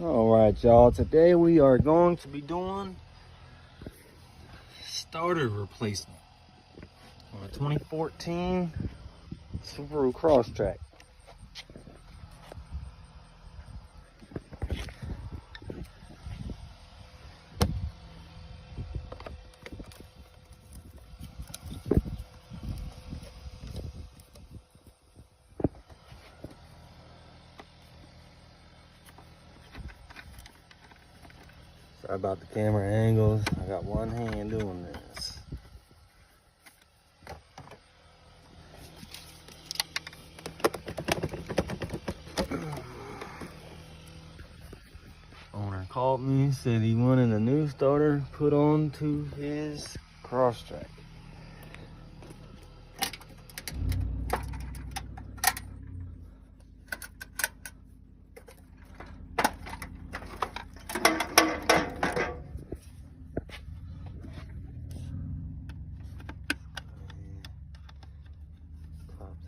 Alright y'all, today we are going to be doing starter replacement on a 2014 Subaru Crosstrek. Sorry about the camera angles. I got one hand doing this. Owner called me, said he wanted a new starter put on to his Crosstrek.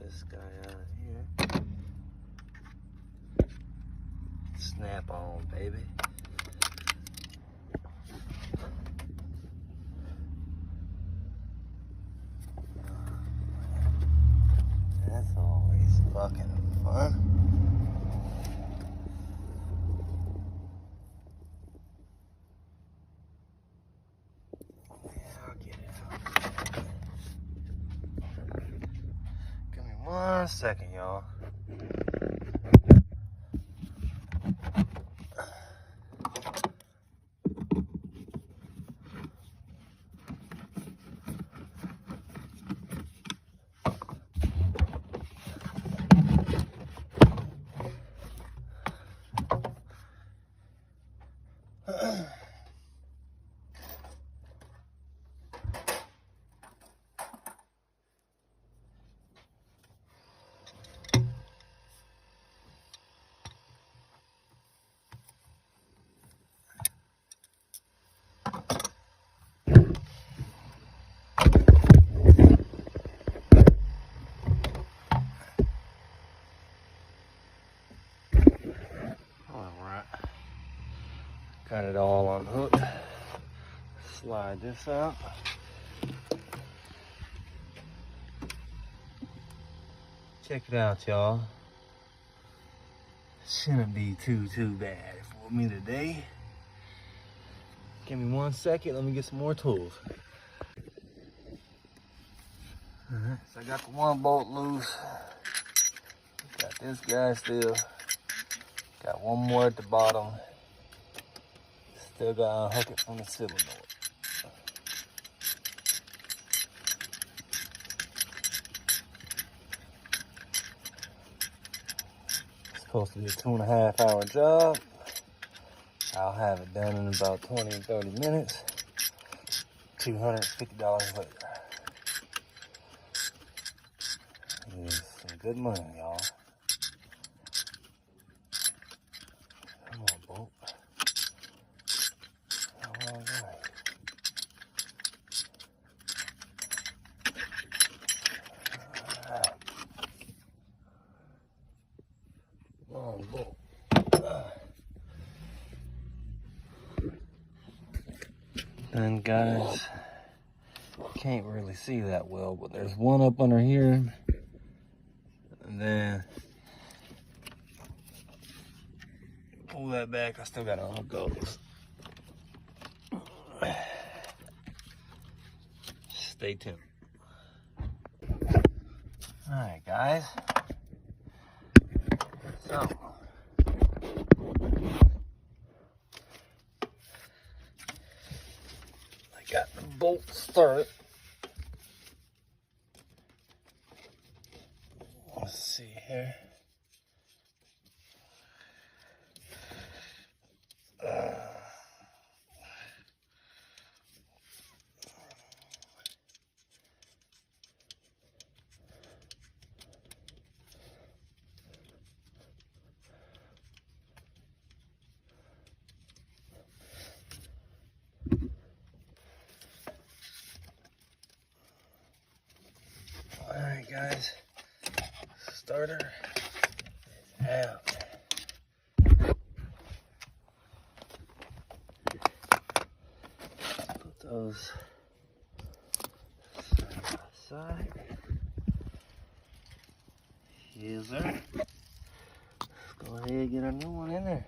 This guy out here. Snap on, baby. That's always fucking fun. Yeah, I'll get it out. Give me 1 second, y'all. Got it all unhooked. Slide this out. Check it out, y'all. Shouldn't be too bad for me today. Give me 1 second, let me get some more tools. Alright, so I got the one bolt loose. Got this guy still. Got one more at the bottom. Still gotta unhook it from the cylinder. It's supposed to be a 2.5 hour job. I'll have it done in about 20 and 30 minutes. $250 later. It is some good money, y'all. Come on, bolt. All right. Long bolt. And guys, can't really see that well, but there's one up under here, and then pull that back. I still gotta unhook those. Stay tuned. All right, guys. So. Got the bolt started. Let's see here. Alright guys, starter is out. goes side by side. Yes, sir. Let's go ahead and get our new one in there.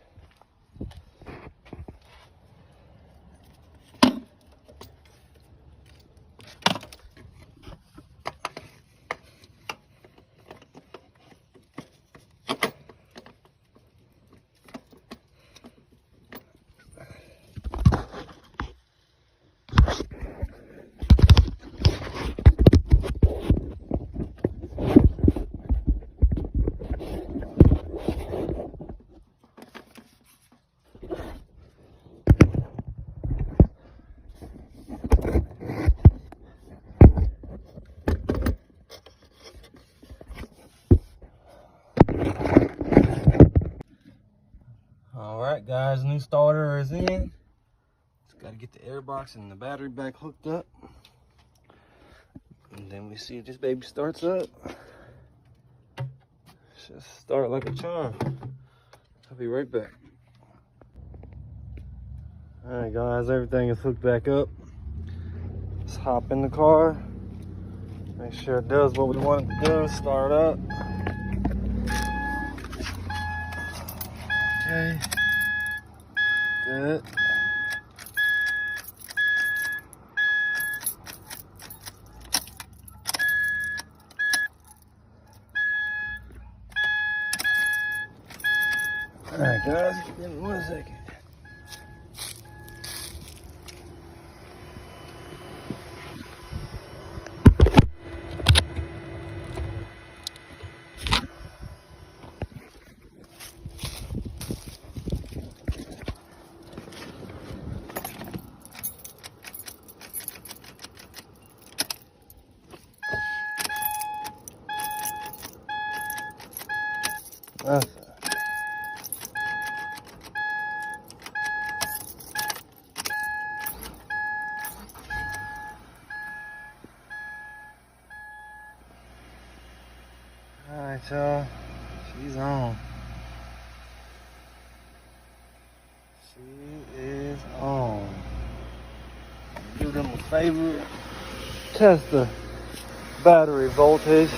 Alright guys, new starter is in. Just gotta get the air box and the battery back hooked up. And then we see if this baby starts up. Just start like a charm. I'll be right back. Alright guys, everything is hooked back up. Let's hop in the car. Make sure it does what we want it to do. Start up. Okay. Good. Alright guys, give me 1 second. That's it. Alright y'all, she's on. She is on. Give them a favor. Test the battery voltage.